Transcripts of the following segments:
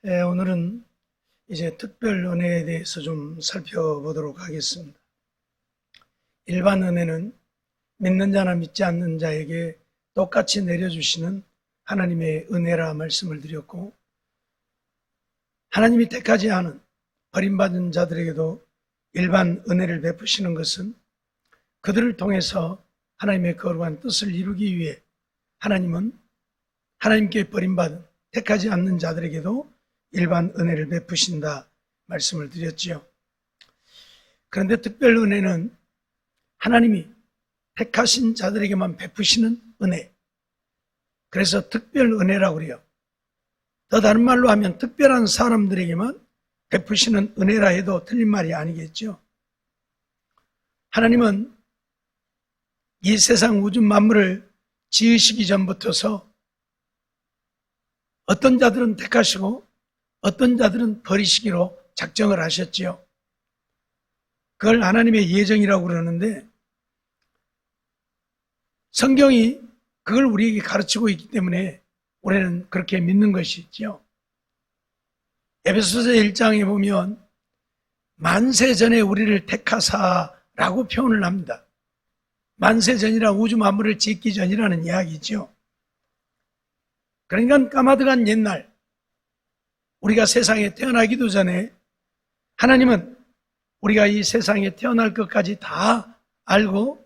오늘은 이제 특별 은혜에 대해서 좀 살펴보도록 하겠습니다. 일반 은혜는 믿는 자나 믿지 않는 자에게 똑같이 내려주시는 하나님의 은혜라 말씀을 드렸고, 하나님이 택하지 않은 버림받은 자들에게도 일반 은혜를 베푸시는 것은 그들을 통해서 하나님의 거룩한 뜻을 이루기 위해 하나님은 하나님께 버림받은 택하지 않는 자들에게도 일반 은혜를 베푸신다 말씀을 드렸지요. 그런데 특별 은혜는 하나님이 택하신 자들에게만 베푸시는 은혜, 그래서 특별 은혜라고 그래요. 더 다른 말로 하면 특별한 사람들에게만 베푸시는 은혜라 해도 틀린 말이 아니겠죠. 하나님은 이 세상 우주 만물을 지으시기 전부터서 어떤 자들은 택하시고 어떤 자들은 버리시기로 작정을 하셨지요. 그걸 하나님의 예정이라고 그러는데, 성경이 그걸 우리에게 가르치고 있기 때문에 우리는 그렇게 믿는 것이지요. 에베소서 1장에 보면 만세 전에 우리를 택하사라고 표현을 합니다. 만세 전이라 우주 만물을 짓기 전이라는 이야기죠. 그러니까 까마득한 옛날 우리가 세상에 태어나기도 전에 하나님은 우리가 이 세상에 태어날 것까지 다 알고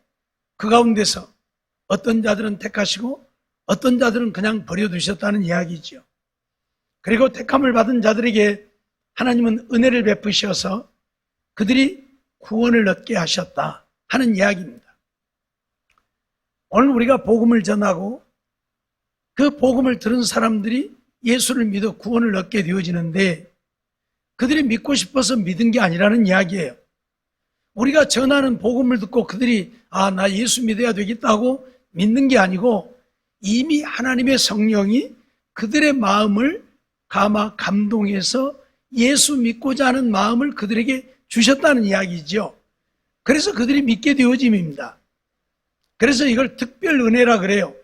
그 가운데서 어떤 자들은 택하시고 어떤 자들은 그냥 버려두셨다는 이야기죠. 그리고 택함을 받은 자들에게 하나님은 은혜를 베푸셔서 그들이 구원을 얻게 하셨다 하는 이야기입니다. 오늘 우리가 복음을 전하고 그 복음을 들은 사람들이 예수를 믿어 구원을 얻게 되어지는데, 그들이 믿고 싶어서 믿은 게 아니라는 이야기예요. 우리가 전하는 복음을 듣고 그들이 나 예수 믿어야 되겠다고 믿는 게 아니고, 이미 하나님의 성령이 그들의 마음을 감동해서 예수 믿고자 하는 마음을 그들에게 주셨다는 이야기죠. 그래서 그들이 믿게 되어짐입니다. 그래서 이걸 특별 은혜라 그래요.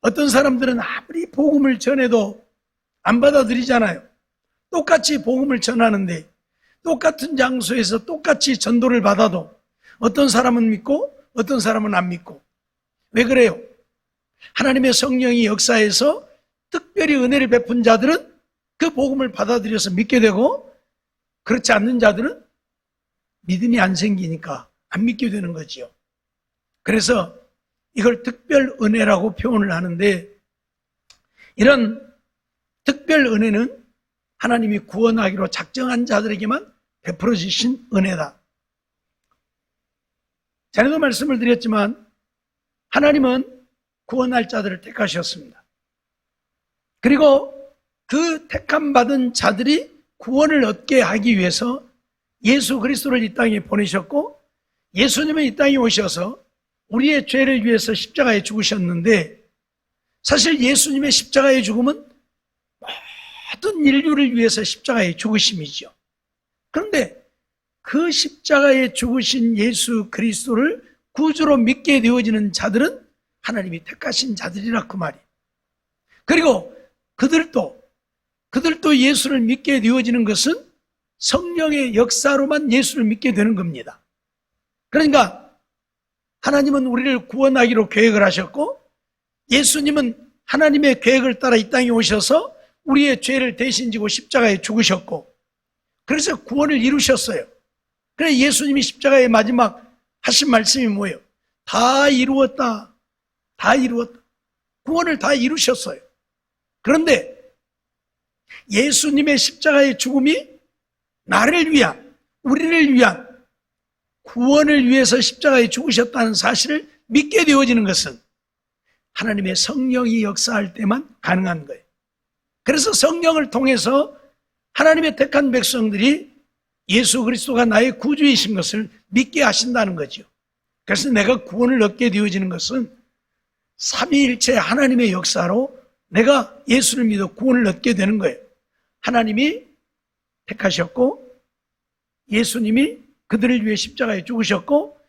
어떤 사람들은 아무리 복음을 전해도 안 받아들이잖아요. 똑같이 복음을 전하는데 똑같은 장소에서 똑같이 전도를 받아도 어떤 사람은 믿고 어떤 사람은 안 믿고. 왜 그래요? 하나님의 성령이 역사해서 특별히 은혜를 베푼 자들은 그 복음을 받아들여서 믿게 되고, 그렇지 않는 자들은 믿음이 안 생기니까 안 믿게 되는 거지요. 그래서 이걸 특별 은혜라고 표현을 하는데, 이런 특별 은혜는 하나님이 구원하기로 작정한 자들에게만 베풀어 주신 은혜다. 전에도 말씀을 드렸지만 하나님은 구원할 자들을 택하셨습니다. 그리고 그 택함 받은 자들이 구원을 얻게 하기 위해서 예수 그리스도를 이 땅에 보내셨고, 예수님은 이 땅에 오셔서 우리의 죄를 위해서 십자가에 죽으셨는데, 사실 예수님의 십자가의 죽음은 모든 인류를 위해서 십자가에 죽으심이죠. 그런데 그 십자가에 죽으신 예수 그리스도를 구주로 믿게 되어지는 자들은 하나님이 택하신 자들이라 그 말이에요. 그리고 그들도 예수를 믿게 되어지는 것은 성령의 역사로만 예수를 믿게 되는 겁니다. 그러니까 하나님은 우리를 구원하기로 계획을 하셨고, 예수님은 하나님의 계획을 따라 이 땅에 오셔서 우리의 죄를 대신 지고 십자가에 죽으셨고, 그래서 구원을 이루셨어요. 그래서 예수님이 십자가의 마지막 하신 말씀이 뭐예요? 다 이루었다. 다 이루었다. 구원을 다 이루셨어요. 그런데 예수님의 십자가의 죽음이 나를 위한, 우리를 위한 구원을 위해서 십자가에 죽으셨다는 사실을 믿게 되어지는 것은 하나님의 성령이 역사할 때만 가능한 거예요. 그래서 성령을 통해서 하나님의 택한 백성들이 예수 그리스도가 나의 구주이신 것을 믿게 하신다는 거죠. 그래서 내가 구원을 얻게 되어지는 것은 삼위일체 하나님의 역사로 내가 예수를 믿어 구원을 얻게 되는 거예요. 하나님이 택하셨고, 예수님이 그들을 위해 십자가에 죽으셨고,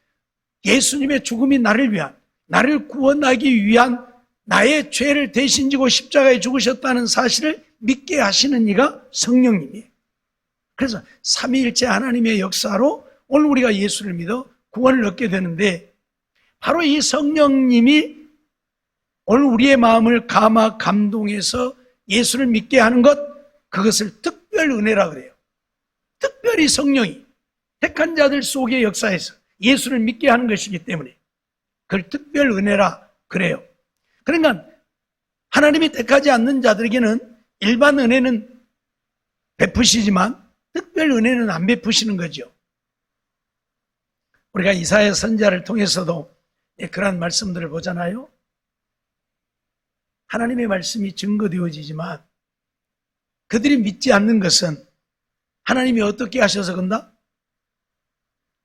예수님의 죽음이 나를 위한, 나를 구원하기 위한 나의 죄를 대신 지고 십자가에 죽으셨다는 사실을 믿게 하시는 이가 성령님이에요. 그래서 삼위일체 하나님의 역사로 오늘 우리가 예수를 믿어 구원을 얻게 되는데, 바로 이 성령님이 오늘 우리의 마음을 감동해서 예수를 믿게 하는 것, 그것을 특별 은혜라 그래요. 특별히 성령이 택한 자들 속의 역사에서 예수를 믿게 하는 것이기 때문에 그걸 특별 은혜라 그래요. 그러니까 하나님이 택하지 않는 자들에게는 일반 은혜는 베푸시지만 특별 은혜는 안 베푸시는 거죠. 우리가 이사야 선지자를 통해서도 그런 말씀들을 보잖아요. 하나님의 말씀이 증거되어지지만 그들이 믿지 않는 것은 하나님이 어떻게 하셔서 그런다?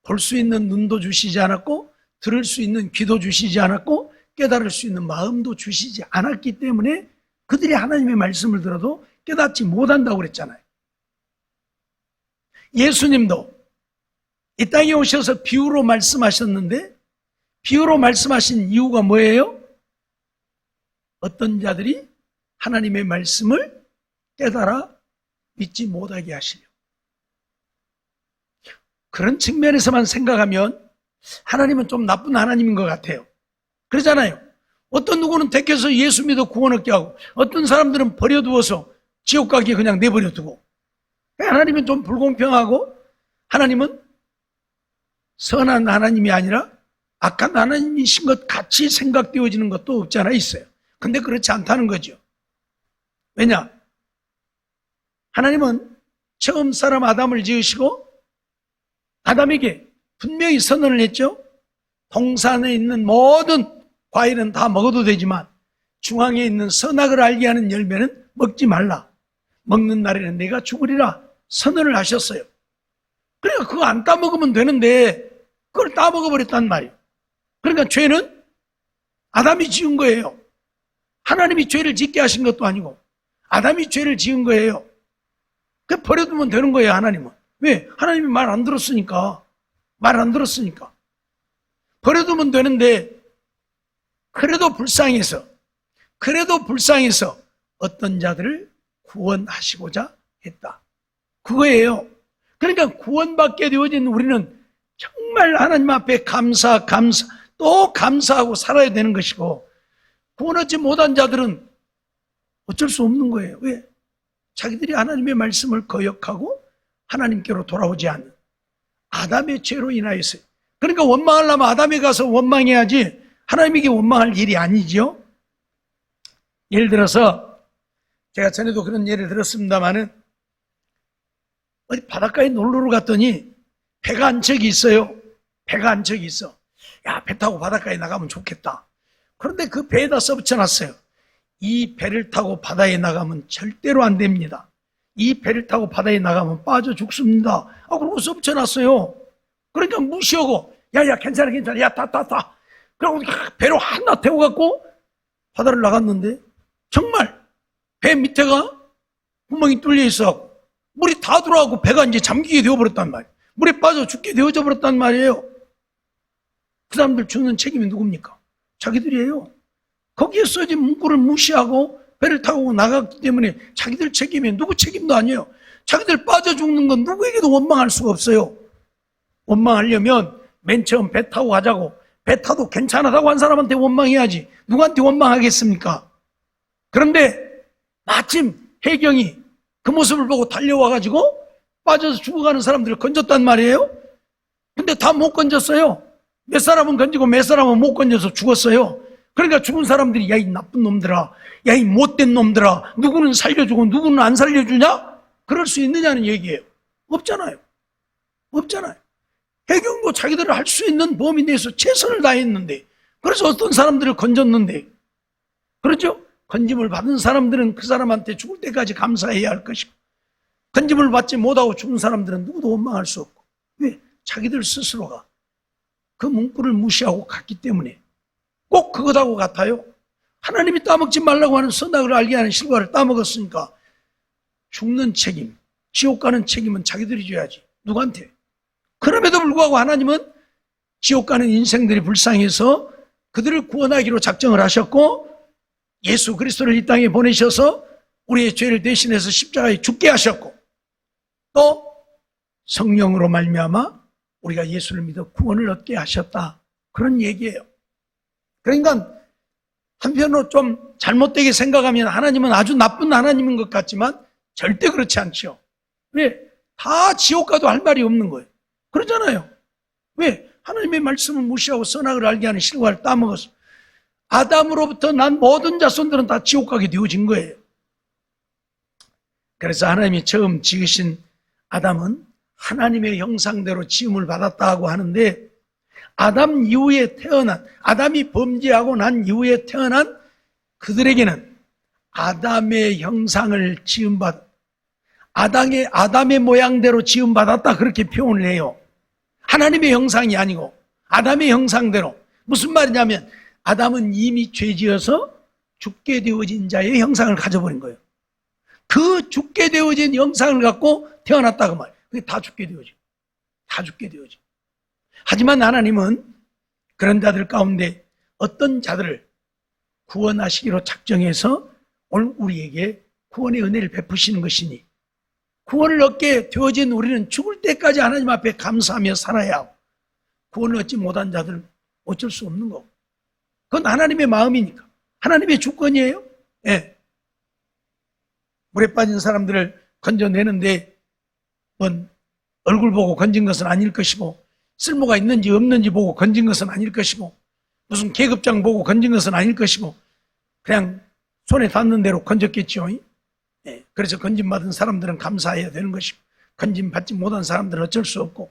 볼 수 있는 눈도 주시지 않았고, 들을 수 있는 귀도 주시지 않았고, 깨달을 수 있는 마음도 주시지 않았기 때문에 그들이 하나님의 말씀을 들어도 깨닫지 못한다고 그랬잖아요. 예수님도 이 땅에 오셔서 비유로 말씀하셨는데, 비유로 말씀하신 이유가 뭐예요? 어떤 자들이 하나님의 말씀을 깨달아 믿지 못하게 하시려. 그런 측면에서만 생각하면 하나님은 좀 나쁜 하나님인 것 같아요. 그러잖아요. 어떤 누구는 택해서 예수 믿어 구원 얻게 하고, 어떤 사람들은 버려두어서 지옥 가게 그냥 내버려두고. 하나님은 좀 불공평하고, 하나님은 선한 하나님이 아니라 악한 하나님이신 것 같이 생각되어지는 것도 없지 않아 있어요. 근데 그렇지 않다는 거죠. 왜냐? 하나님은 처음 사람 아담을 지으시고 아담에게 분명히 선언을 했죠. 동산에 있는 모든 과일은 다 먹어도 되지만 중앙에 있는 선악을 알게 하는 열매는 먹지 말라. 먹는 날에는 내가 죽으리라 선언을 하셨어요. 그러니까 그거 안 따먹으면 되는데 그걸 따먹어버렸단 말이에요. 그러니까 죄는 아담이 지은 거예요. 하나님이 죄를 짓게 하신 것도 아니고 아담이 죄를 지은 거예요. 그 버려두면 되는 거예요. 하나님은. 왜? 하나님이 말 안 들었으니까. 말 안 들었으니까. 버려두면 되는데 그래도 불쌍해서 어떤 자들을 구원하시고자 했다. 그거예요. 그러니까 구원받게 되어진 우리는 정말 하나님 앞에 감사 또 감사하고 살아야 되는 것이고, 구원하지 못한 자들은 어쩔 수 없는 거예요. 왜? 자기들이 하나님의 말씀을 거역하고 하나님께로 돌아오지 않는 아담의 죄로 인하여서요. 그러니까 원망하려면 아담에 가서 원망해야지 하나님에게 원망할 일이 아니지요. 예를 들어서 제가 전에도 그런 예를 들었습니다마는 어디 바닷가에 놀러를 갔더니 배가 한 척이 있어요. 배가 한 척이 있어. 야, 배 타고 바닷가에 나가면 좋겠다. 그런데 그 배에다 써붙여놨어요. 이 배를 타고 바다에 나가면 절대로 안 됩니다. 이 배를 타고 바다에 나가면 빠져 죽습니다. 그러고 써붙여놨어요. 그러니까 무시하고, 야, 괜찮아. 야, 타. 그러고 배로 하나 태워갖고 바다를 나갔는데, 정말 배 밑에가 구멍이 뚫려 있어. 물이 다 들어가고 배가 이제 잠기게 되어버렸단 말이에요. 물에 빠져 죽게 되어져 버렸단 말이에요. 그 사람들 죽는 책임이 누굽니까? 자기들이에요. 거기에 써진 문구를 무시하고 배를 타고 나갔기 때문에 자기들 책임이 누구 책임도 아니에요. 자기들 빠져 죽는 건 누구에게도 원망할 수가 없어요. 원망하려면 맨 처음 배 타고 가자고, 배 타도 괜찮다고 한 사람한테 원망해야지 누구한테 원망하겠습니까? 그런데 마침 해경이 그 모습을 보고 달려와가지고 빠져서 죽어가는 사람들을 건졌단 말이에요. 근데 다 못 건졌어요. 몇 사람은 건지고 몇 사람은 못 건져서 죽었어요. 그러니까 죽은 사람들이, 야, 이 나쁜 놈들아, 야, 이 못된 놈들아, 누구는 살려주고 누구는 안 살려주냐? 그럴 수 있느냐는 얘기예요. 없잖아요. 해경도 자기들을 할 수 있는 범위 내에서 최선을 다했는데, 그래서 어떤 사람들을 건졌는데, 그렇죠? 건짐을 받은 사람들은 그 사람한테 죽을 때까지 감사해야 할 것이고, 건짐을 받지 못하고 죽은 사람들은 누구도 원망할 수 없고. 왜? 자기들 스스로가 그 문구를 무시하고 갔기 때문에. 꼭 그것하고 같아요. 하나님이 따먹지 말라고 하는 선악을 알게 하는 실과를 따먹었으니까 죽는 책임, 지옥 가는 책임은 자기들이 져야지. 누구한테? 그럼에도 불구하고 하나님은 지옥 가는 인생들이 불쌍해서 그들을 구원하기로 작정을 하셨고, 예수 그리스도를 이 땅에 보내셔서 우리의 죄를 대신해서 십자가에 죽게 하셨고, 또 성령으로 말미암아 우리가 예수를 믿어 구원을 얻게 하셨다, 그런 얘기예요. 그러니까 한편으로 좀 잘못되게 생각하면 하나님은 아주 나쁜 하나님인 것 같지만 절대 그렇지 않죠. 왜? 다 지옥 가도 할 말이 없는 거예요. 그러잖아요. 왜? 하나님의 말씀을 무시하고 선악을 알게 하는 실과를 따먹어서 아담으로부터 난 모든 자손들은 다 지옥 가게 되어진 거예요. 그래서 하나님이 처음 지으신 아담은 하나님의 형상대로 지음을 받았다고 하는데, 아담 이후에 태어난, 아담이 범죄하고 난 이후에 태어난 그들에게는 아담의 형상을 지음받, 아담의 모양대로 지음받았다, 그렇게 표현을 해요. 하나님의 형상이 아니고 아담의 형상대로. 무슨 말이냐면 아담은 이미 죄지어서 죽게 되어진 자의 형상을 가져버린 거예요. 그 죽게 되어진 형상을 갖고 태어났다, 그 말이에요. 그게 다 죽게 되어져. 다 죽게 되어져. 하지만 하나님은 그런 자들 가운데 어떤 자들을 구원하시기로 작정해서 오늘 우리에게 구원의 은혜를 베푸시는 것이니, 구원을 얻게 되어진 우리는 죽을 때까지 하나님 앞에 감사하며 살아야 하고, 구원을 얻지 못한 자들은 어쩔 수 없는 거고, 그건 하나님의 마음이니까. 하나님의 주권이에요. 예. 물에 빠진 사람들을 건져내는데 뭔 얼굴 보고 건진 것은 아닐 것이고, 쓸모가 있는지 없는지 보고 건진 것은 아닐 것이고, 무슨 계급장 보고 건진 것은 아닐 것이고, 그냥 손에 닿는 대로 건졌겠죠. 예. 그래서 건진받은 사람들은 감사해야 되는 것이고, 건진받지 못한 사람들은 어쩔 수 없고,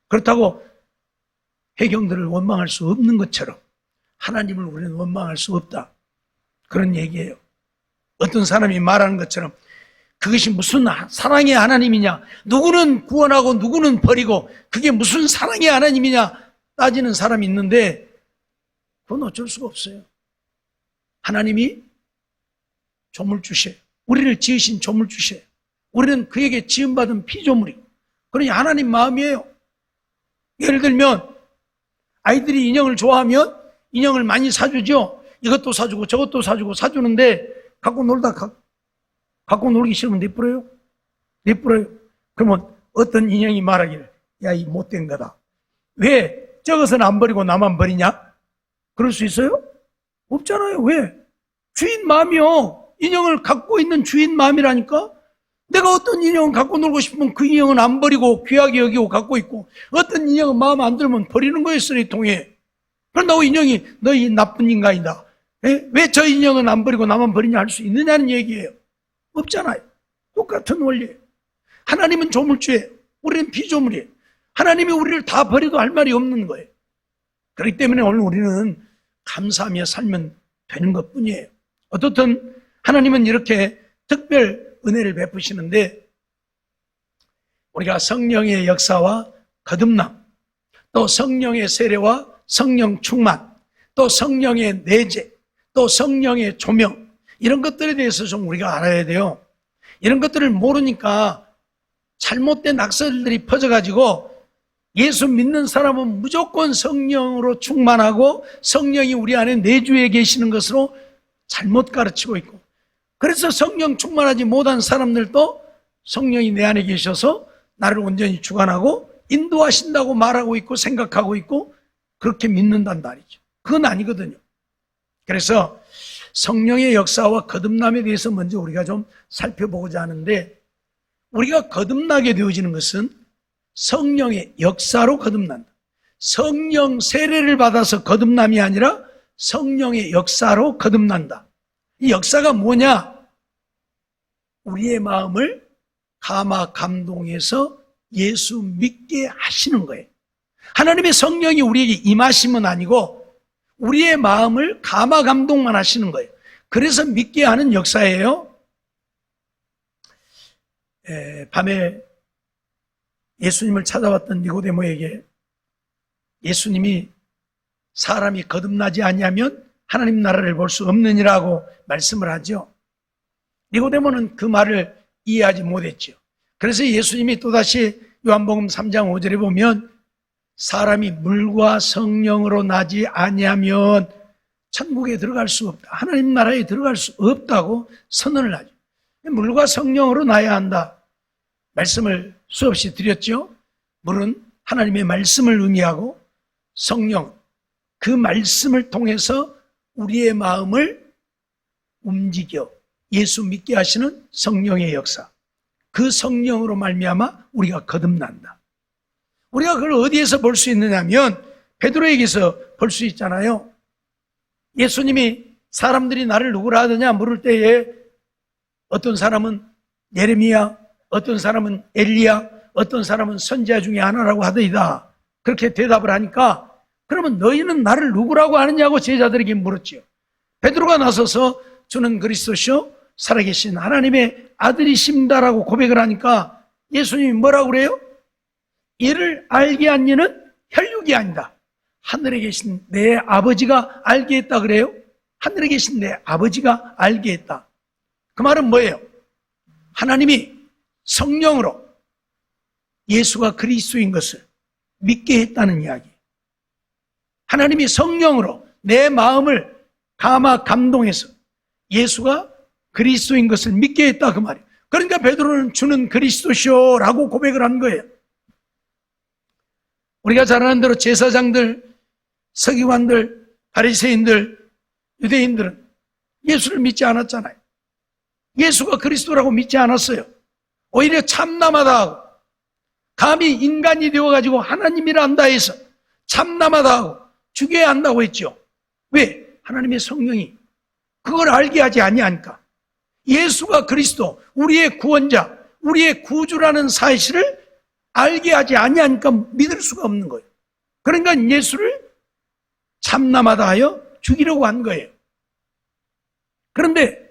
그렇다고 해경들을 원망할 수 없는 것처럼 하나님을 우리는 원망할 수 없다, 그런 얘기예요. 어떤 사람이 말하는 것처럼 그것이 무슨 사랑의 하나님이냐, 누구는 구원하고 누구는 버리고 그게 무슨 사랑의 하나님이냐 따지는 사람이 있는데, 그건 어쩔 수가 없어요. 하나님이 조물주시에요. 우리를 지으신 조물주시에요. 우리는 그에게 지음받은 피조물이고, 그러니 하나님 마음이에요. 예를 들면 아이들이 인형을 좋아하면 인형을 많이 사주죠. 이것도 사주고 저것도 사주고 사주는데 갖고 놀기 싫으면 내버려요. 내버려요. 그러면 어떤 인형이 말하기를, 야, 이 못된 거다, 왜 저것은 안 버리고 나만 버리냐? 그럴 수 있어요? 없잖아요. 왜? 주인 마음이요. 인형을 갖고 있는 주인 마음이라니까. 내가 어떤 인형을 갖고 놀고 싶으면 그 인형은 안 버리고 귀하게 여기고 갖고 있고, 어떤 인형은 마음 안 들면 버리는 거예요, 쓰레기통에. 그런다고 인형이 너희 나쁜 인간이다, 왜 저 인형은 안 버리고 나만 버리냐 할 수 있느냐는 얘기예요. 없잖아요. 똑같은 원리예요. 하나님은 조물주예요. 우리는 피조물이에요. 하나님이 우리를 다 버려도 할 말이 없는 거예요. 그렇기 때문에 오늘 우리는 감사하며 살면 되는 것뿐이에요. 어떻든 하나님은 이렇게 특별 은혜를 베푸시는데, 우리가 성령의 역사와 거듭남, 또 성령의 세례와 성령 충만, 또 성령의 내재, 또 성령의 조명, 이런 것들에 대해서 좀 우리가 알아야 돼요. 이런 것들을 모르니까 잘못된 학설들이 퍼져가지고 예수 믿는 사람은 무조건 성령으로 충만하고 성령이 우리 안에 내주해 계시는 것으로 잘못 가르치고 있고, 그래서 성령 충만하지 못한 사람들도 성령이 내 안에 계셔서 나를 온전히 주관하고 인도하신다고 말하고 있고 생각하고 있고 그렇게 믿는단 말이죠. 그건 아니거든요. 그래서 성령의 역사와 거듭남에 대해서 먼저 우리가 좀 살펴보고자 하는데, 우리가 거듭나게 되어지는 것은 성령의 역사로 거듭난다. 성령 세례를 받아서 거듭남이 아니라 성령의 역사로 거듭난다. 이 역사가 뭐냐? 우리의 마음을 감화 감동해서 예수 믿게 하시는 거예요. 하나님의 성령이 우리에게 임하심은 아니고 우리의 마음을 감화 감동만 하시는 거예요. 그래서 믿게 하는 역사예요. 밤에 예수님을 찾아왔던 니고데모에게 예수님이 사람이 거듭나지 아니하면 하나님 나라를 볼 수 없느니라고 말씀을 하죠. 니고데모는 그 말을 이해하지 못했죠. 그래서 예수님이 또다시 요한복음 3장 5절에 보면 사람이 물과 성령으로 나지 아니하면 천국에 들어갈 수 없다, 하나님 나라에 들어갈 수 없다고 선언을 하죠. 물과 성령으로 나야 한다. 말씀을 수없이 드렸죠. 물은 하나님의 말씀을 의미하고 성령, 그 말씀을 통해서 우리의 마음을 움직여 예수 믿게 하시는 성령의 역사. 그 성령으로 말미암아 우리가 거듭난다. 우리가 그걸 어디에서 볼 수 있느냐면 베드로에게서 볼 수 있잖아요. 예수님이 사람들이 나를 누구라 하느냐 물을 때에 어떤 사람은 예레미야, 어떤 사람은 엘리야, 어떤 사람은 선지자 중에 하나라고 하더이다. 그렇게 대답을 하니까 그러면 너희는 나를 누구라고 하느냐고 제자들에게 물었지요. 베드로가 나서서 주는 그리스도시요 살아계신 하나님의 아들이십니다라고 고백을 하니까 예수님이 뭐라고 그래요? 이를 알게 한 이는 혈육이 아니다. 하늘에 계신 내 아버지가 알게 했다 그래요? 하늘에 계신 내 아버지가 알게 했다. 그 말은 뭐예요? 하나님이 성령으로 예수가 그리스도인 것을 믿게 했다는 이야기. 하나님이 성령으로 내 마음을 감동해서 예수가 그리스도인 것을 믿게 했다 그 말이에요. 그러니까 베드로는 주는 그리스도시오라고 고백을 한 거예요. 우리가 잘 아는 대로 제사장들, 서기관들, 바리새인들, 유대인들은 예수를 믿지 않았잖아요. 예수가 그리스도라고 믿지 않았어요. 오히려 참남하다 하고 감히 인간이 되어가지고 하나님이라 한다 해서 참남하다 하고 죽여야 한다고 했죠. 왜? 하나님의 성령이 그걸 알게 하지 아니하니까. 예수가 그리스도, 우리의 구원자, 우리의 구주라는 사실을 알게 하지 아니하니까 믿을 수가 없는 거예요. 그러니까 예수를 참남하다 하여 죽이려고 한 거예요. 그런데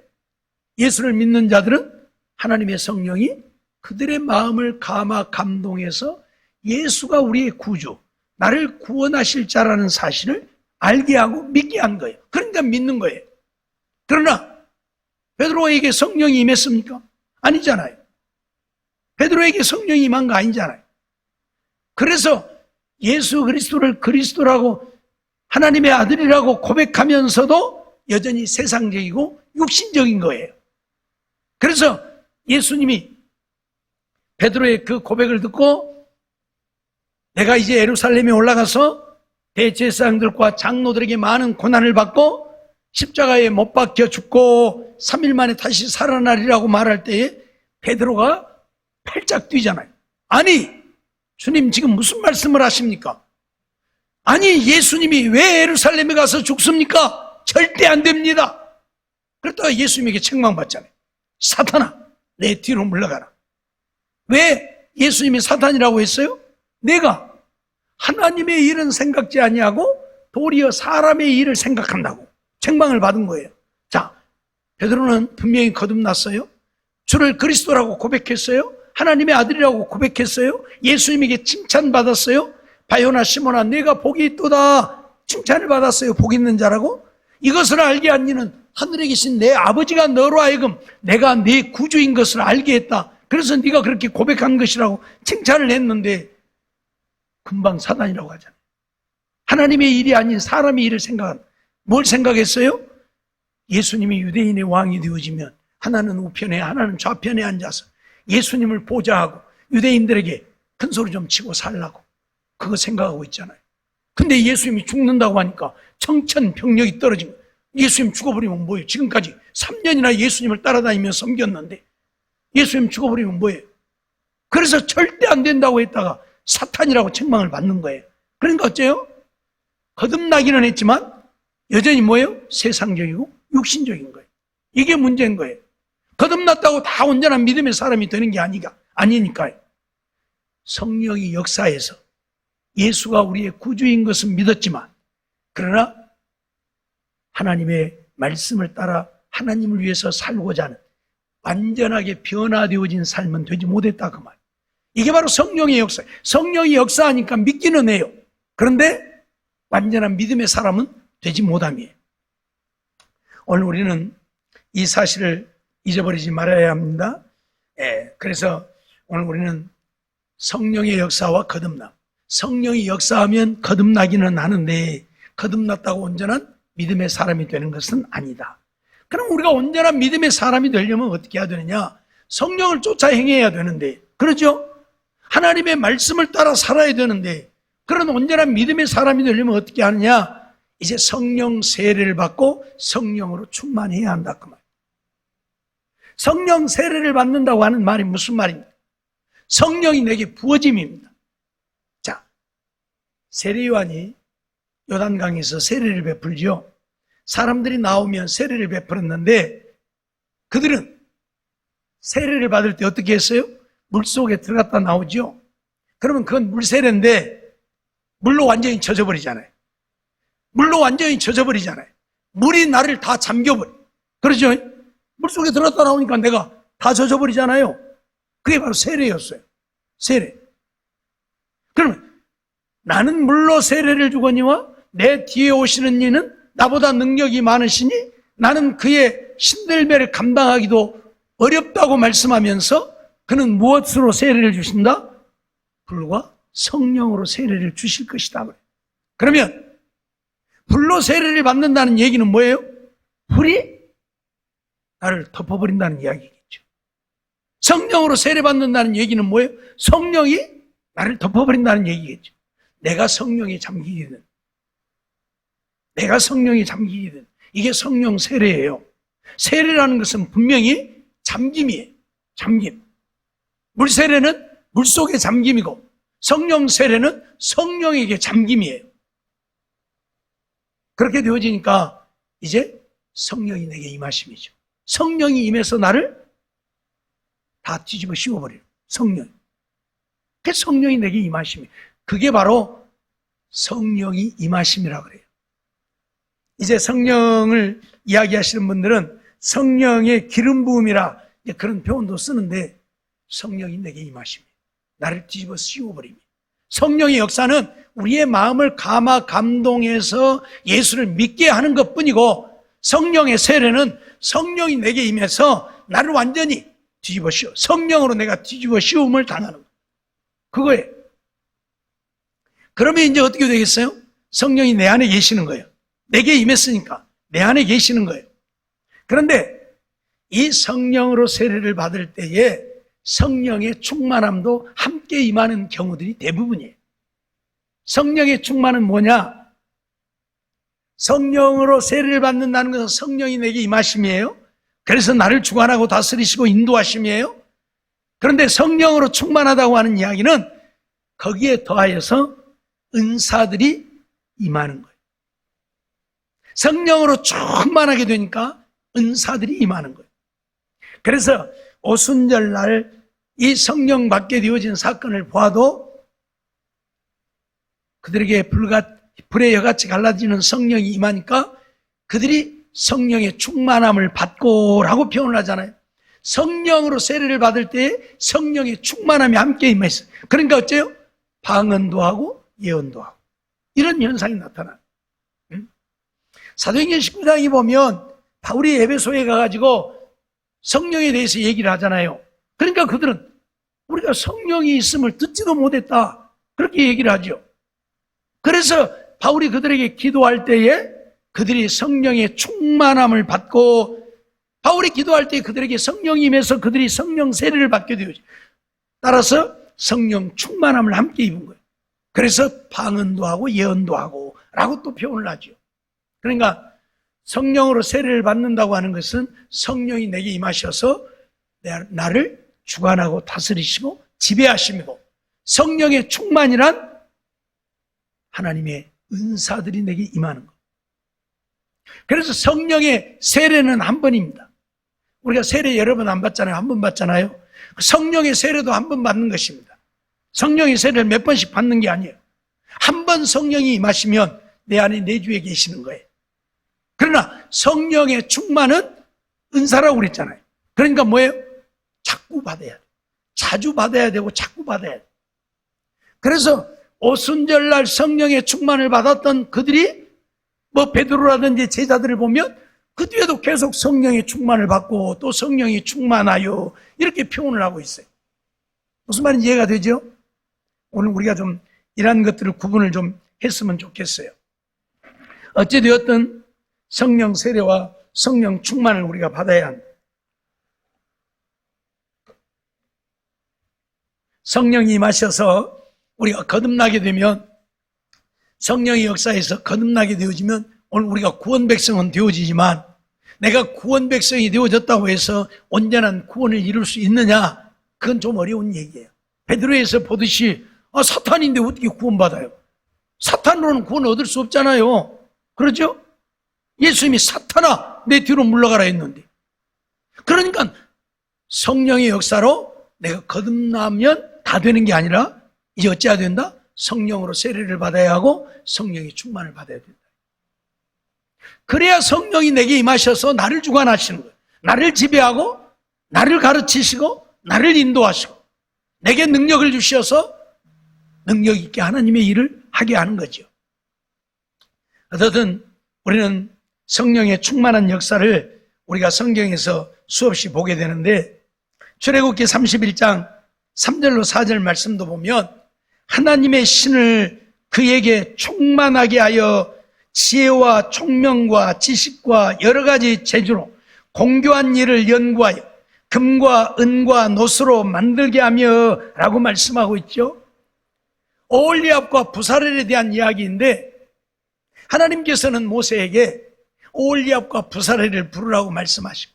예수를 믿는 자들은 하나님의 성령이 그들의 마음을 감동해서 예수가 우리의 구주, 나를 구원하실 자라는 사실을 알게 하고 믿게 한 거예요. 그러니까 믿는 거예요. 그러나 베드로에게 성령이 임했습니까? 아니잖아요. 베드로에게 성령이 임한 거 아니잖아요. 그래서 예수 그리스도를 그리스도라고 하나님의 아들이라고 고백하면서도 여전히 세상적이고 육신적인 거예요. 그래서 예수님이 베드로의 그 고백을 듣고 내가 이제 예루살렘에 올라가서 대제사장들과 장로들에게 많은 고난을 받고 십자가에 못 박혀 죽고 3일 만에 다시 살아나리라고 말할 때에 베드로가 팔짝 뛰잖아요. 아니, 주님 지금 무슨 말씀을 하십니까? 아니, 예수님이 왜 예루살렘에 가서 죽습니까? 절대 안 됩니다. 그랬다가 예수님에게 책망받잖아요. 사탄아, 내 뒤로 물러가라. 왜 예수님이 사탄이라고 했어요? 내가 하나님의 일은 생각지 아니하고 도리어 사람의 일을 생각한다고 책망을 받은 거예요. 자, 베드로는 분명히 거듭났어요. 주를 그리스도라고 고백했어요. 하나님의 아들이라고 고백했어요. 예수님에게 칭찬받았어요. 바요나 시몬아 내가 복이 있도다 칭찬을 받았어요. 복 있는 자라고. 이것을 알게 한 이는 하늘에 계신 내 아버지가 너로 하여금 내가 네 구주인 것을 알게 했다. 그래서 네가 그렇게 고백한 것이라고 칭찬을 했는데 금방 사단이라고 하잖아요. 하나님의 일이 아닌 사람의 일을 생각한. 뭘 생각했어요? 예수님이 유대인의 왕이 되어지면 하나는 우편에 하나는 좌편에 앉아서 예수님을 보좌하고 유대인들에게 큰 소리 좀 치고 살라고 그거 생각하고 있잖아요. 근데 예수님이 죽는다고 하니까 청천벽력이 떨어진 거예요. 예수님 죽어버리면 뭐예요? 지금까지 3년이나 예수님을 따라다니며 섬겼는데 예수님 죽어버리면 뭐예요? 그래서 절대 안 된다고 했다가 사탄이라고 책망을 받는 거예요. 그러니까 어째요? 거듭나기는 했지만 여전히 뭐예요? 세상적이고 육신적인 거예요. 이게 문제인 거예요. 거듭났다고 다 온전한 믿음의 사람이 되는 게 아니니까요. 성령이 역사해서 예수가 우리의 구주인 것은 믿었지만 그러나 하나님의 말씀을 따라 하나님을 위해서 살고자 하는 완전하게 변화되어진 삶은 되지 못했다 그 말. 이게 바로 성령의 역사. 성령이 역사하니까 믿기는 해요. 그런데 완전한 믿음의 사람은 되지 못함이에요. 오늘 우리는 이 사실을 잊어버리지 말아야 합니다. 그래서 오늘 우리는 성령의 역사와 거듭남. 성령이 역사하면 거듭나기는 하는데 거듭났다고 온전한 믿음의 사람이 되는 것은 아니다. 그럼 우리가 온전한 믿음의 사람이 되려면 어떻게 해야 되느냐? 성령을 쫓아 행해야 되는데, 그렇죠? 하나님의 말씀을 따라 살아야 되는데, 그런 온전한 믿음의 사람이 되려면 어떻게 하느냐? 이제 성령 세례를 받고 성령으로 충만해야 한다 그 말. 성령 세례를 받는다고 하는 말이 무슨 말입니까? 성령이 내게 부어짐입니다. 자, 세례요한이 요단강에서 세례를 베풀죠. 사람들이 나오면 세례를 베풀었는데 그들은 세례를 받을 때 어떻게 했어요? 물속에 들어갔다 나오죠. 그러면 그건 물세례인데 물로 완전히 젖어버리잖아요. 물로 완전히 젖어버리잖아요. 물이 나를 다 잠겨버려. 그렇죠? 물속에 들어갔다 나오니까 내가 다 젖어버리잖아요. 그게 바로 세례였어요. 세례. 그러면 나는 물로 세례를 주거니와 내 뒤에 오시는 이는 나보다 능력이 많으시니 나는 그의 신들매를 감당하기도 어렵다고 말씀하면서 그는 무엇으로 세례를 주신다? 불과 성령으로 세례를 주실 것이다. 그러면 불로 세례를 받는다는 얘기는 뭐예요? 불이 나를 덮어버린다는 이야기겠죠. 성령으로 세례 받는다는 얘기는 뭐예요? 성령이 나를 덮어버린다는 얘기겠죠. 내가 성령에 잠기거든. 내가 성령에 잠기거든. 이게 성령 세례예요. 세례라는 것은 분명히 잠김이에요. 잠김. 물 세례는 물속에 잠김이고 성령 세례는 성령에게 잠김이에요. 그렇게 되어지니까 이제 성령이 내게 임하심이죠. 성령이 임해서 나를 다 뒤집어 씌워버려요. 성령. 그 성령이 내게 임하심이. 그게 바로 성령이 임하심이라고 그래요. 이제 성령을 이야기하시는 분들은 성령의 기름 부음이라 그런 표현도 쓰는데 성령이 내게 임하심이. 나를 뒤집어 씌워버림이. 성령의 역사는 우리의 마음을 감동해서 예수를 믿게 하는 것뿐이고 성령의 세례는 성령이 내게 임해서 나를 완전히 뒤집어 씌워. 성령으로 내가 뒤집어 씌움을 당하는 거. 그거예요. 그러면 이제 어떻게 되겠어요? 성령이 내 안에 계시는 거예요. 내게 임했으니까 내 안에 계시는 거예요. 그런데 이 성령으로 세례를 받을 때에 성령의 충만함도 함께 임하는 경우들이 대부분이에요. 성령의 충만은 뭐냐? 성령으로 세례를 받는다는 것은 성령이 내게 임하심이에요. 그래서 나를 주관하고 다스리시고 인도하심이에요. 그런데 성령으로 충만하다고 하는 이야기는 거기에 더하여서 은사들이 임하는 거예요. 성령으로 충만하게 되니까 은사들이 임하는 거예요. 그래서 오순절날 이 성령 받게 되어진 사건을 보아도 그들에게 불의 여같이 갈라지는 성령이 임하니까 그들이 성령의 충만함을 받고라고 표현을 하잖아요. 성령으로 세례를 받을 때 성령의 충만함이 함께 임했어요. 그러니까 어째요? 방언도 하고 예언도 하고 이런 현상이 나타나요. 사도행전 19장에 보면 바울이 에베소에 가가지고 성령에 대해서 얘기를 하잖아요. 그러니까 그들은 우리가 성령이 있음을 듣지도 못했다 그렇게 얘기를 하죠. 그래서 바울이 그들에게 기도할 때에 그들이 성령의 충만함을 받고 바울이 기도할 때 그들에게 성령이 임해서 그들이 성령 세례를 받게 되죠. 따라서 성령 충만함을 함께 입은 거예요. 그래서 방언도 하고 예언도 하고 라고 또 표현을 하죠. 그러니까 성령으로 세례를 받는다고 하는 것은 성령이 내게 임하셔서 나를 주관하고 다스리시고 지배하심이고 성령의 충만이란 하나님의 은사들이 내게 임하는 것. 그래서 성령의 세례는 한 번입니다. 우리가 세례 여러 번 안 받잖아요. 한 번 받잖아요. 성령의 세례도 한 번 받는 것입니다. 성령의 세례를 몇 번씩 받는 게 아니에요. 한 번 성령이 임하시면 내 안에 내주에 계시는 거예요. 그러나 성령의 충만은 은사라고 그랬잖아요. 그러니까 뭐예요? 자꾸 받아야 돼. 자주 받아야 되고 자꾸 받아야 돼. 그래서 오순절날 성령의 충만을 받았던 그들이 베드로라든지 제자들을 보면 그 뒤에도 계속 성령의 충만을 받고 또 성령이 충만하여 이렇게 표현을 하고 있어요. 무슨 말인지 이해가 되죠? 오늘 우리가 좀 이런 것들을 구분을 좀 했으면 좋겠어요. 어찌되었든 성령 세례와 성령 충만을 우리가 받아야 한다. 성령이 임하셔서 우리가 거듭나게 되면, 성령의 역사에서 거듭나게 되어지면 오늘 우리가 구원 백성은 되어지지만, 내가 구원 백성이 되어졌다고 해서 온전한 구원을 이룰 수 있느냐? 그건 좀 어려운 얘기예요. 베드로에서 보듯이 사탄인데 어떻게 구원받아요? 사탄으로는 구원을 얻을 수 없잖아요. 그렇죠? 예수님이 사탄아 내 뒤로 물러가라 했는데, 그러니까 성령의 역사로 내가 거듭나면 다 되는 게 아니라 이제 어찌해야 된다? 성령으로 세례를 받아야 하고 성령의 충만을 받아야 된다. 그래야 성령이 내게 임하셔서 나를 주관하시는 거예요. 나를 지배하고 나를 가르치시고 나를 인도하시고 내게 능력을 주셔서 능력 있게 하나님의 일을 하게 하는 거죠. 어쨌든 우리는 성령의 충만한 역사를 우리가 성경에서 수없이 보게 되는데, 출애굽기 31장 3절로 4절 말씀도 보면 하나님의 신을 그에게 충만하게 하여 지혜와 총명과 지식과 여러 가지 재주로 공교한 일을 연구하여 금과 은과 노스로 만들게 하며 라고 말씀하고 있죠. 오홀리압과 부사렐에 대한 이야기인데, 하나님께서는 모세에게 오홀리압과 부사렐을 부르라고 말씀하시고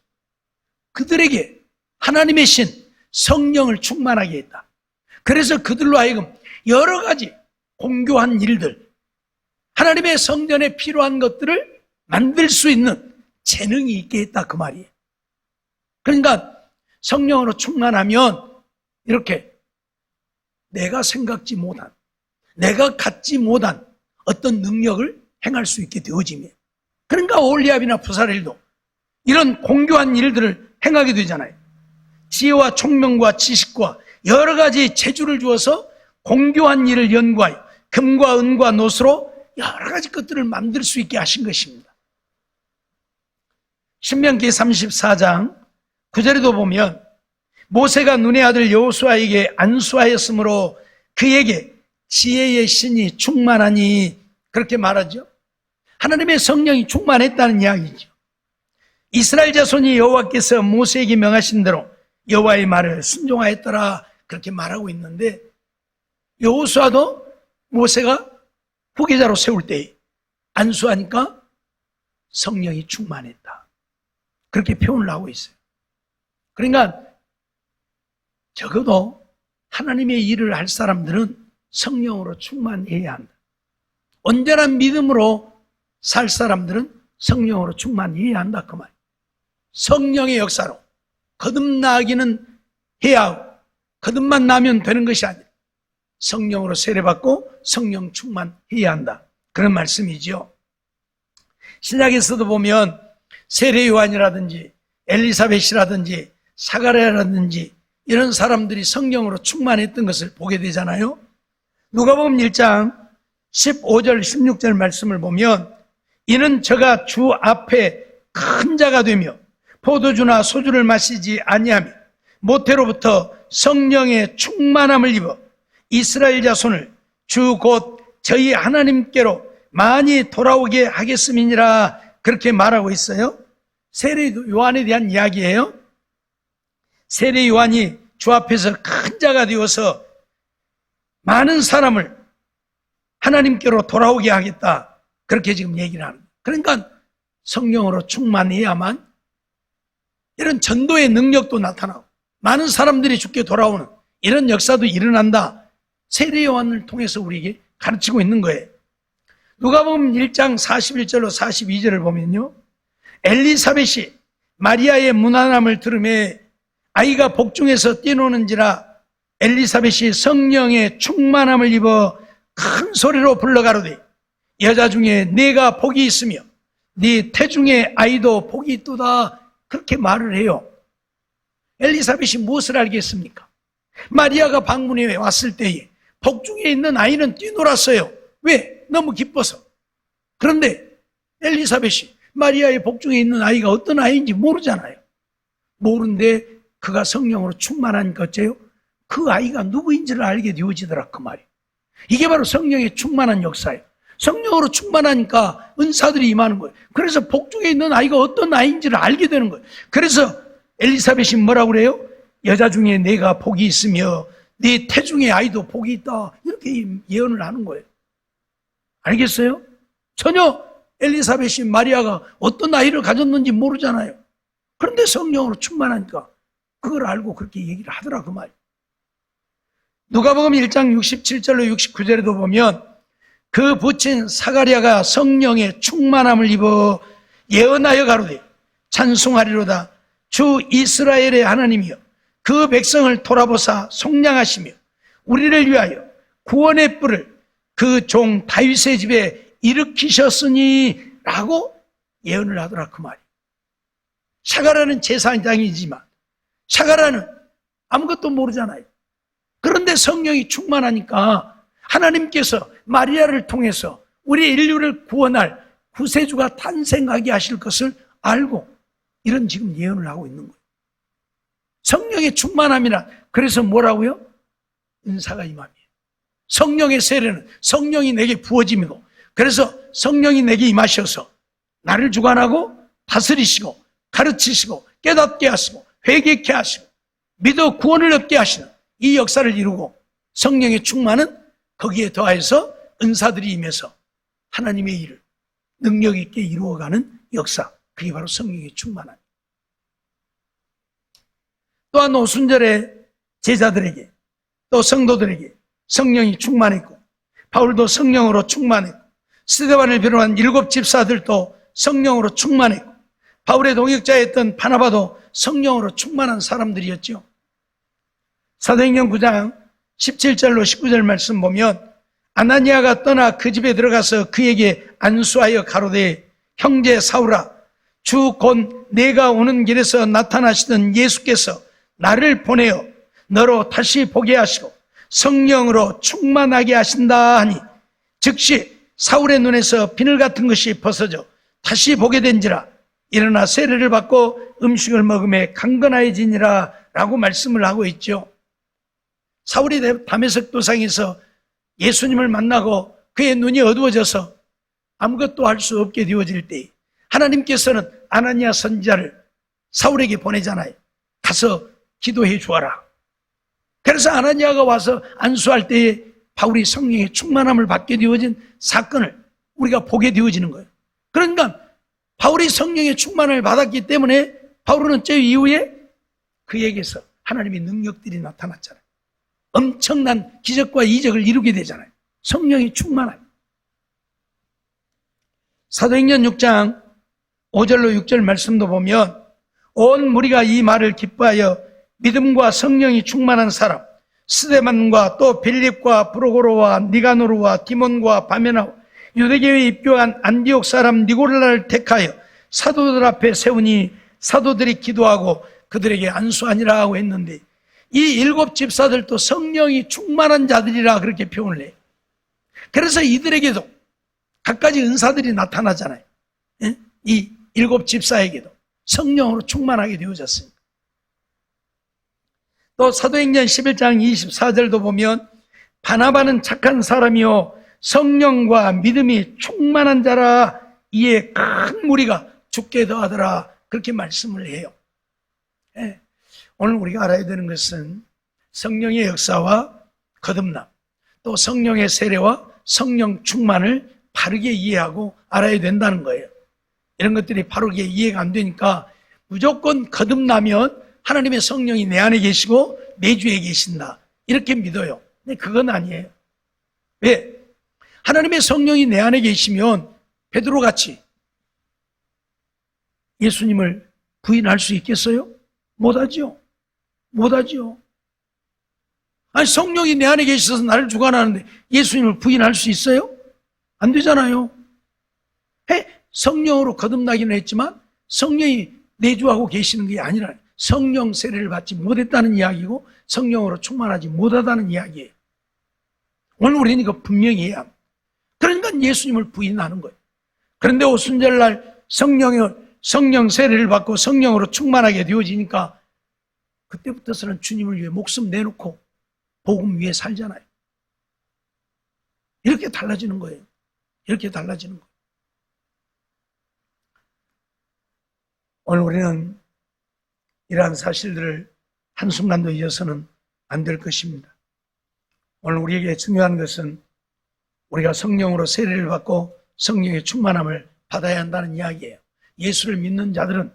그들에게 하나님의 신 성령을 충만하게 했다. 그래서 그들로 하여금 여러 가지 공교한 일들, 하나님의 성전에 필요한 것들을 만들 수 있는 재능이 있게 했다, 그 말이에요. 그러니까 성령으로 충만하면 이렇게 내가 생각지 못한, 내가 갖지 못한 어떤 능력을 행할 수 있게 되어지며, 그러니까 오홀리압이나 부사렐도 이런 공교한 일들을 행하게 되잖아요. 지혜와 총명과 지식과 여러 가지 재주를 주어서 공교한 일을 연구하여 금과 은과 노스로 여러 가지 것들을 만들 수 있게 하신 것입니다. 신명기 34장 9절에도 보면 모세가 눈의 아들 여호수아에게 안수하였으므로 그에게 지혜의 신이 충만하니, 그렇게 말하죠. 하나님의 성령이 충만했다는 이야기죠. 이스라엘 자손이 여호와께서 모세에게 명하신 대로 여호와의 말을 순종하였더라, 그렇게 말하고 있는데, 여호수아도 모세가 후계자로 세울 때 안수하니까 성령이 충만했다, 그렇게 표현을 하고 있어요. 그러니까 적어도 하나님의 일을 할 사람들은 성령으로 충만해야 한다. 온전한 믿음으로 살 사람들은 성령으로 충만해야 한다, 그 말이에요. 성령의 역사로 거듭나기는 해야 하고 거듭만 나면 되는 것이 아니라 성령으로 세례받고 성령 충만해야 한다, 그런 말씀이죠. 신약에서도 보면 세례 요한이라든지 엘리사벳이라든지 사가랴라든지 이런 사람들이 성령으로 충만했던 것을 보게 되잖아요. 누가복음 1장 15절 16절 말씀을 보면 이는 저가 주 앞에 큰 자가 되며 포도주나 소주를 마시지 아니하며 모태로부터 성령의 충만함을 입어 이스라엘 자손을 주 곧 저희 하나님께로 많이 돌아오게 하겠음이니라, 그렇게 말하고 있어요. 세례 요한에 대한 이야기예요. 세례 요한이 주 앞에서 큰 자가 되어서 많은 사람을 하나님께로 돌아오게 하겠다, 그렇게 지금 얘기를 합니다. 그러니까 성령으로 충만해야만 이런 전도의 능력도 나타나고 많은 사람들이 주께 돌아오는 이런 역사도 일어난다, 세례 요한을 통해서 우리에게 가르치고 있는 거예요. 누가복음 1장 41절로 42절을 보면요, 엘리사벳이 마리아의 문안함을 들으매 아이가 복중에서 뛰노는지라 엘리사벳이 성령의 충만함을 입어 큰 소리로 불러가로되 여자 중에 네가 복이 있으며 네 태중의 아이도 복이 있도다, 그렇게 말을 해요. 엘리사벳이 무엇을 알겠습니까? 마리아가 방문해 왔을 때에 복중에 있는 아이는 뛰놀았어요. 왜? 너무 기뻐서. 그런데 엘리사벳이 마리아의 복중에 있는 아이가 어떤 아이인지 모르잖아요. 모르는데 그가 성령으로 충만하니까 어째요? 그 아이가 누구인지를 알게 되어지더라, 그 말이에요. 이게 바로 성령의 충만한 역사예요. 성령으로 충만하니까 은사들이 임하는 거예요. 그래서 복중에 있는 아이가 어떤 아이인지를 알게 되는 거예요. 그래서 엘리사벳이 뭐라고 그래요? 여자 중에 내가 복이 있으며 네 태중의 아이도 복이 있다. 이렇게 예언을 하는 거예요. 알겠어요? 전혀 엘리사벳이 마리아가 어떤 아이를 가졌는지 모르잖아요. 그런데 성령으로 충만하니까 그걸 알고 그렇게 얘기를 하더라 그 말. 누가복음 1장 67절로 69절에도 보면 그 부친 사가랴가 성령의 충만함을 입어 예언하여 가로되 찬송하리로다. 주 이스라엘의 하나님이여 그 백성을 돌아보사 속량하시며 우리를 위하여 구원의 뿔을 그 종 다윗의 집에 일으키셨으니 라고 예언을 하더라 그 말이. 사가랴는 제사장이지만 사가랴는 아무것도 모르잖아요. 그런데 성령이 충만하니까 하나님께서 마리아를 통해서 우리 인류를 구원할 구세주가 탄생하게 하실 것을 알고 이런 지금 예언을 하고 있는 거예요. 성령의 충만함이라 그래서 뭐라고요? 은사가 임함이에요. 성령의 세례는 성령이 내게 부어짐이고 그래서 성령이 내게 임하셔서 나를 주관하고 다스리시고 가르치시고 깨닫게 하시고 회개케 하시고 믿어 구원을 얻게 하시는 이 역사를 이루고 성령의 충만은 거기에 더하여서 은사들이 임해서 하나님의 일을 능력 있게 이루어가는 역사, 그게 바로 성령의 충만함. 또한 오순절에 제자들에게 또 성도들에게 성령이 충만했고 바울도 성령으로 충만했고 스데반을 비롯한 7 집사들도 성령으로 충만했고 바울의 동역자였던 바나바도 성령으로 충만한 사람들이었죠. 사도행전 9장 17절로 19절 말씀 보면 아나니아가 떠나 그 집에 들어가서 그에게 안수하여 가로되 형제 사울아 주 곧 내가 오는 길에서 나타나시던 예수께서 나를 보내어 너로 다시 보게 하시고 성령으로 충만하게 하신다 하니 즉시 사울의 눈에서 비늘 같은 것이 벗어져 다시 보게 된지라 일어나 세례를 받고 음식을 먹음에 강건하여지니라 라고 말씀을 하고 있죠. 사울이 다메섹 도상에서 예수님을 만나고 그의 눈이 어두워져서 아무것도 할 수 없게 되어질 때 하나님께서는 아나니아 선지자를 사울에게 보내잖아요. 가서 기도해 주어라. 그래서 아나니아가 와서 안수할 때에 바울이 성령의 충만함을 받게 되어진 사건을 우리가 보게 되어지는 거예요. 그러니까 바울이 성령의 충만을 받았기 때문에 바울은 저 이후에 그에게서 하나님의 능력들이 나타났잖아요. 엄청난 기적과 이적을 이루게 되잖아요. 성령이 충만함. 사도행전 6장 5절로 6절 말씀도 보면 온 무리가 이 말을 기뻐하여 믿음과 성령이 충만한 사람 스데반과 또 빌립과 브로고로와 니가노르와 디몬과 바메나와 유대교에 입교한 안디옥 사람 니고라를 택하여 사도들 앞에 세우니 사도들이 기도하고 그들에게 안수하니라 하고 했는데 이 7 집사들도 성령이 충만한 자들이라 그렇게 표현을 해요. 그래서 이들에게도 갖가지 은사들이 나타나잖아요. 이 7 집사에게도 성령으로 충만하게 되어졌습니다. 또 사도행전 11장 24절도 보면 바나바는 착한 사람이요 성령과 믿음이 충만한 자라 이에 큰 무리가 죽게 더하더라 그렇게 말씀을 해요. 오늘 우리가 알아야 되는 것은 성령의 역사와 거듭남 또 성령의 세례와 성령 충만을 바르게 이해하고 알아야 된다는 거예요. 이런 것들이 바르게 이해가 안 되니까 무조건 거듭나면 하나님의 성령이 내 안에 계시고 내 주에 계신다 이렇게 믿어요. 근데 그건 아니에요. 왜? 하나님의 성령이 내 안에 계시면 베드로같이 예수님을 부인할 수 있겠어요? 못하죠. 못하죠. 아니 성령이 내 안에 계셔서 나를 주관하는데 예수님을 부인할 수 있어요? 안 되잖아요. 성령으로 거듭나기는 했지만 성령이 내주하고 계시는 게 아니라 성령 세례를 받지 못했다는 이야기고 성령으로 충만하지 못하다는 이야기예요. 오늘 우리는 이거 분명히 해야 합니다. 그러니까 예수님을 부인하는 거예요. 그런데 오순절날 성령 세례를 받고 성령으로 충만하게 되어지니까 그때부터서는 주님을 위해 목숨 내놓고 복음 위에 살잖아요. 이렇게 달라지는 거예요. 이렇게 달라지는 거예요. 오늘 우리는 이러한 사실들을 한순간도 잊어서는 안 될 것입니다. 오늘 우리에게 중요한 것은 우리가 성령으로 세례를 받고 성령의 충만함을 받아야 한다는 이야기예요. 예수를 믿는 자들은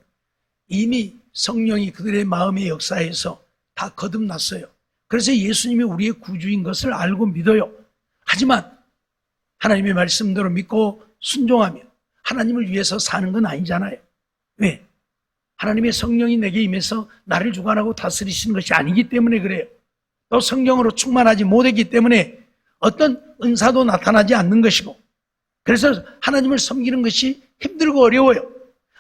이미 성령이 그들의 마음의 역사에서 다 거듭났어요. 그래서 예수님이 우리의 구주인 것을 알고 믿어요. 하지만 하나님의 말씀대로 믿고 순종하며 하나님을 위해서 사는 건 아니잖아요. 왜? 하나님의 성령이 내게 임해서 나를 주관하고 다스리시는 것이 아니기 때문에 그래요. 또 성령으로 충만하지 못했기 때문에 어떤 은사도 나타나지 않는 것이고, 그래서 하나님을 섬기는 것이 힘들고 어려워요.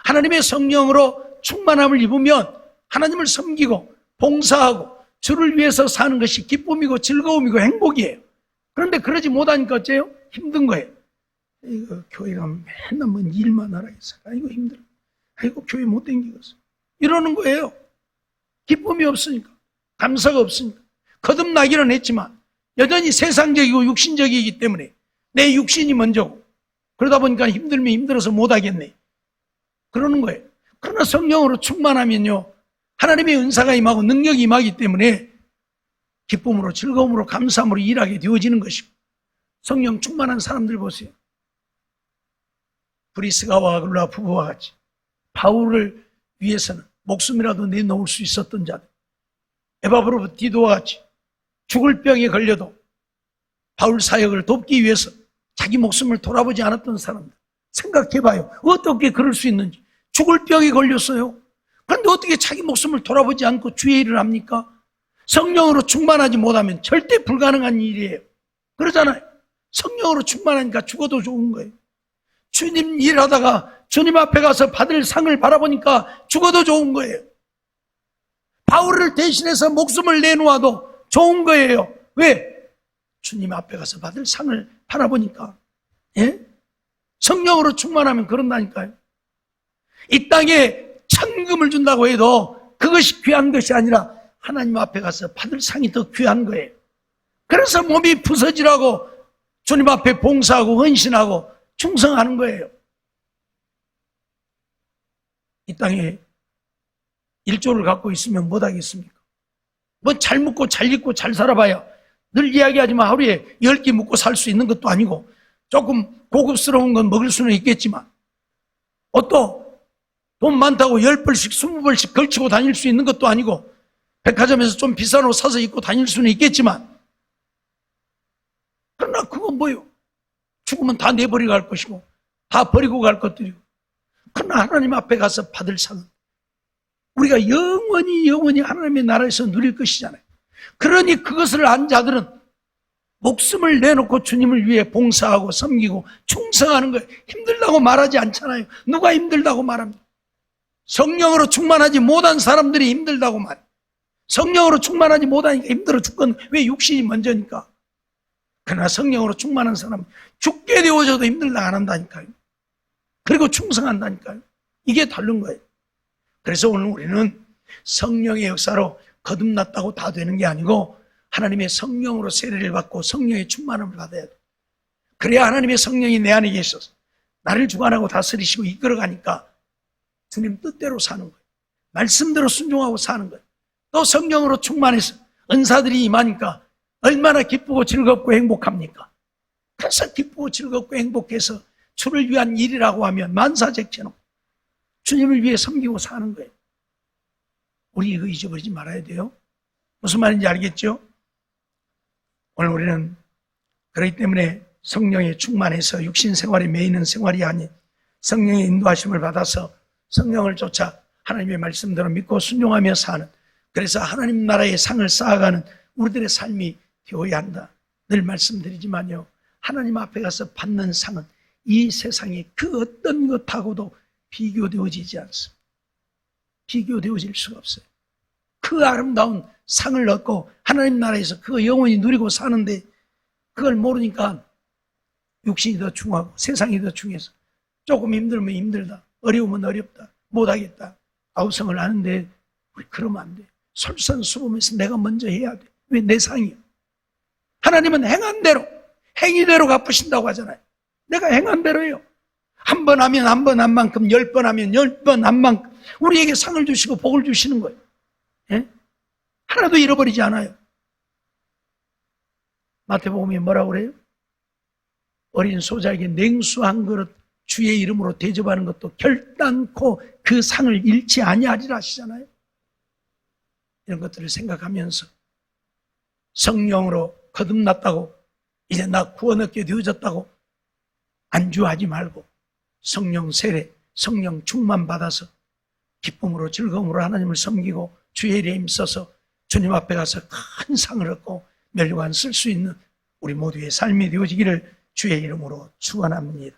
하나님의 성령으로 충만함을 입으면 하나님을 섬기고 봉사하고 주를 위해서 사는 것이 기쁨이고 즐거움이고 행복이에요. 그런데 그러지 못하니까 어째요? 힘든 거예요. 이거 교회 가면 맨날 뭔 일만 하라 해서 아이고 힘들어. 아이고 교회 못 댕기겠어. 이러는 거예요. 기쁨이 없으니까, 감사가 없으니까. 거듭나기는 했지만 여전히 세상적이고 육신적이기 때문에 내 육신이 먼저고, 그러다 보니까 힘들면 힘들어서 못하겠네, 그러는 거예요. 그러나 성령으로 충만하면요, 하나님의 은사가 임하고 능력이 임하기 때문에 기쁨으로 즐거움으로 감사함으로 일하게 되어지는 것이고, 성령 충만한 사람들 보세요. 브리스가와 아굴라 부부와 같이 바울을 위해서는 목숨이라도 내놓을 수 있었던 자들, 에바브로디도와 같이 죽을 병에 걸려도 바울 사역을 돕기 위해서 자기 목숨을 돌아보지 않았던 사람들, 생각해봐요. 어떻게 그럴 수 있는지. 죽을 병에 걸렸어요. 그런데 어떻게 자기 목숨을 돌아보지 않고 주의 일을 합니까? 성령으로 충만하지 못하면 절대 불가능한 일이에요. 그러잖아요. 성령으로 충만하니까 죽어도 좋은 거예요. 주님 일하다가 주님 앞에 가서 받을 상을 바라보니까 죽어도 좋은 거예요. 바울을 대신해서 목숨을 내놓아도 좋은 거예요. 왜? 주님 앞에 가서 받을 상을 바라보니까. 예? 성령으로 충만하면 그런다니까요. 이 땅에 천금을 준다고 해도 그것이 귀한 것이 아니라 하나님 앞에 가서 받을 상이 더 귀한 거예요. 그래서 몸이 부서지라고 주님 앞에 봉사하고 헌신하고 충성하는 거예요. 이 땅에 1조를 갖고 있으면 못하겠습니까? 뭐 잘 먹고 잘 입고 잘 살아봐야, 늘 이야기하지만 하루에 10끼 먹고 살 수 있는 것도 아니고, 조금 고급스러운 건 먹을 수는 있겠지만, 옷도 돈 많다고 10벌씩 20벌씩 걸치고 다닐 수 있는 것도 아니고, 백화점에서 좀 비싼 옷 사서 입고 다닐 수는 있겠지만, 그러나 그건 뭐예요? 죽으면 다 내버리고 갈 것이고 다 버리고 갈 것들이고, 그러나 하나님 앞에 가서 받을 상은 우리가 영원히 하나님의 나라에서 누릴 것이잖아요. 그러니 그것을 안 자들은 목숨을 내놓고 주님을 위해 봉사하고 섬기고 충성하는 거예요. 힘들다고 말하지 않잖아요. 누가 힘들다고 말합니까? 성령으로 충만하지 못한 사람들이 힘들다고 말해요. 성령으로 충만하지 못하니까 힘들어 죽건 왜 육신이 먼저니까. 그러나 성령으로 충만한 사람은 죽게 되어져도 힘들다 안 한다니까요. 그리고 충성한다니까요. 이게 다른 거예요. 그래서 오늘 우리는 성령의 역사로 거듭났다고 다 되는 게 아니고 하나님의 성령으로 세례를 받고 성령의 충만함을 받아야 돼요. 그래야 하나님의 성령이 내 안에 계셔서 나를 주관하고 다스리시고 이끌어가니까 주님 뜻대로 사는 거예요. 말씀대로 순종하고 사는 거예요. 또 성령으로 충만해서 은사들이 임하니까 얼마나 기쁘고 즐겁고 행복합니까? 그래서 기쁘고 즐겁고 행복해서 주를 위한 일이라고 하면 만사제처럼 주님을 위해 섬기고 사는 거예요. 우리 이거 잊어버리지 말아야 돼요. 무슨 말인지 알겠죠? 오늘 우리는 그렇기 때문에 성령에 충만해서 육신 생활에 매이는 생활이 아닌 성령의 인도하심을 받아서 성령을 쫓아 하나님의 말씀대로 믿고 순종하며 사는, 그래서 하나님 나라의 상을 쌓아가는 우리들의 삶이 되어야 한다. 늘 말씀드리지만요, 하나님 앞에 가서 받는 상은 이 세상의 그 어떤 것하고도 비교되어지지 않습니다. 비교되어질 수가 없어요. 그 아름다운 상을 얻고 하나님 나라에서 그 영원히 누리고 사는데 그걸 모르니까 육신이 더 중하고 세상이 더 중해서 조금 힘들면 힘들다, 어려우면 어렵다, 못하겠다 아우성을 하는데 우리 그러면 안 돼. 솔선수범해서 내가 먼저 해야 돼. 왜? 내 상이요. 하나님은 행한 대로 행위대로 갚으신다고 하잖아요. 내가 행한 대로요. 한 번 하면 한 번 한 만큼, 10번 하면 10번 한 만큼 우리에게 상을 주시고 복을 주시는 거예요. 예? 하나도 잃어버리지 않아요. 마태복음에 뭐라고 그래요? 어린 소자에게 냉수 한 그릇 주의 이름으로 대접하는 것도 결단코 그 상을 잃지 아니하리라 하시잖아요. 이런 것들을 생각하면서 성령으로 거듭났다고 이제 나 구원 얻게 되어졌다고 안주하지 말고 성령 세례, 성령 충만 받아서 기쁨으로 즐거움으로 하나님을 섬기고 주의 일에 힘써서 주님 앞에 가서 큰 상을 얻고 멸류관 쓸 수 있는 우리 모두의 삶이 되어지기를 주의 이름으로 축원합니다.